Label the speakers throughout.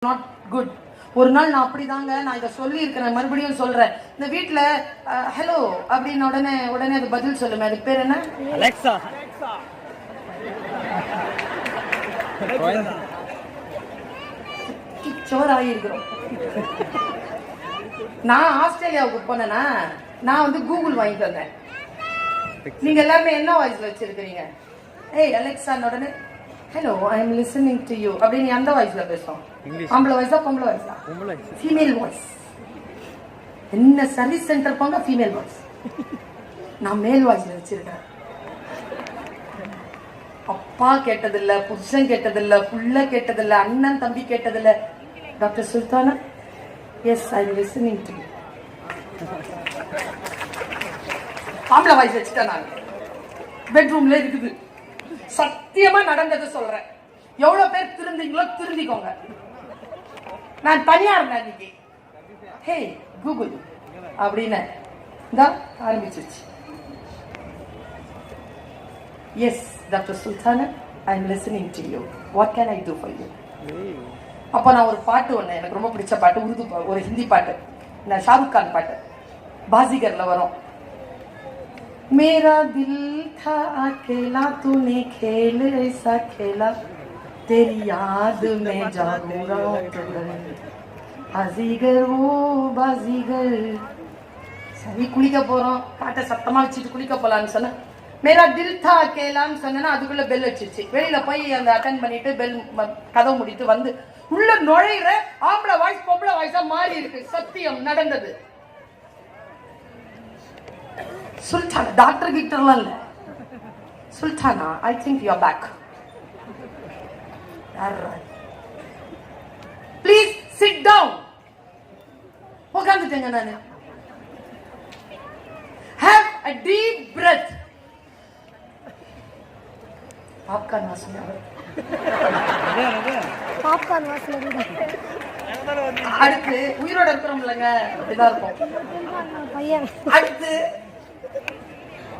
Speaker 1: Not good. ஒரு நாள் நான் அப்படிதாங்க, நான் இதை சொல்லி இருக்கிறேன், மறுபடியும் சொல்றேன். இந்த வீட்டுல ஹலோ அப்படின்னு உடனே அது பதில் சொல்லுமே, அது பேர் என்ன?
Speaker 2: அலெக்சா.
Speaker 1: சோறாயிருக்கிறோம். நான் ஆஸ்திரேலியாவுக்கு போனேன்னா நான் வந்து கூகுள் வாங்கிட்டு வந்தேன். நீங்க எல்லாருமே என்ன வாய்ஸ்ல வச்சிருக்கீங்க? ஏய் அலெக்சா உடனே hello I am listening to you அப்படின்னு அந்த வாய்ஸ்ல பேசுவோம். ஆம்பளை வாய்ஸா பொம்பளை வாய்ஸா? Female voice. என்ன சர்வீஸ் சென்டர் போங்க ஃபீமேல் வாய்ஸ். நான் மேல் வாய்ஸ்ல வச்சிருக்கேன். அப்பா கேட்டதில்ல, புருஷன் கேட்டதில்ல, புள்ள கேட்டதில்ல, அண்ணன் தம்பி கேட்டதில்ல. Doctor Sultana, yes I am listening to you. ஆம்பளை வாய்ஸ் வச்சுட்டேன். நான் பெட்ரூம்ல இருக்குது. சத்தியமா நடந்தது சொல்றேன். எவ்வளவு பேர் திருந்தீங்களோ திருந்திக்கோங்க. நான் தனியா இருந்தேன் இன்னைக்கு. ஹே கூகுள் அப்படின்னு தான் ஆரம்பிச்சிருச்சு. Yes doctor Sultana, I am listening to you. What can I do for you? அப்போ நான் ஒரு பாட்டு ஒன்று, எனக்கு ரொம்ப பிடிச்ச பாட்டு, உருது ஒரு ஹிந்தி பாட்டு, நான் ஷாருக் கான் பாட்டு, பாசிகர்ல வரும். मेरा दिल था अकेला, तूने खेल ऐसा खेला, तेरी याद में जागू रात भर, बाजीगर वो बाजीगर. சரி குளிக்க போறோம், பாட்டை சத்தமா வச்சுட்டு குளிக்க போலான்னு சொன்ன, மேரா தில் தா அகேலான்னு சொன்னா அதுக்குள்ள பெல் வச்சிருச்சு. வெளியில போய் அந்த அட்டன் பண்ணிட்டு பெல் கதவு முடிட்டு வந்து உள்ள நுழையிற ஆம்பளை வாய்ஸ் பொம்பளை வாய்ஸா மாறி இருக்கு. சத்தியம் நடந்தது. சுல்தானா, டாக்டர் கிட்டலாம் இல்ல, Sultana I think you are back. Please sit down. உட்கார்ந்துட்டேங்க நானு. Have a deep breath. Popcorn வாசனை.
Speaker 3: பாப்கார்ன் வாசனை.
Speaker 1: அடுத்து உயிரோட இருக்கிறோம்லங்க, அப்படிதான் இருக்கும். அடுத்து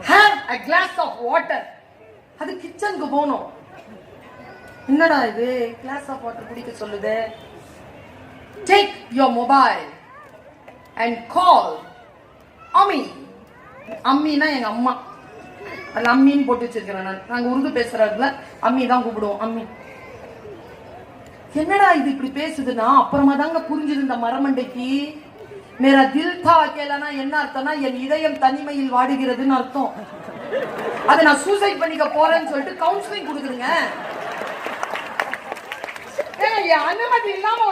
Speaker 1: have a glass of water. அது கிச்சனுக்கு போகணும். என்னடா இது glass of water குடிக்க சொல்லுது? Take your mobile and call அம்மி. அம்மினா எங்க அம்மா, அது அம்மின்னு போட்டு வச்சிருக்கிறேன் நான். நாங்க உருது பேசுறதுல அம்மி தான் கூப்பிடுவோம், அம்மி. என்னடா இது இப்படி பேசுதுன்னா அப்புறமா தாங்க புரிஞ்சுது இந்த மரமண்டைக்கு. மேரா தில் தா அகேலானா என்ன அர்த்தம்னா என் இதயம் தனிமையில் வாடுகிறதுன்னு அர்த்தம். அதை நான் சூசைட் பண்ணிக்க போறேன்னு சொல்லிட்டு கவுன்சிலிங் கொடுக்குறேங்க. அனுமதி இல்லாம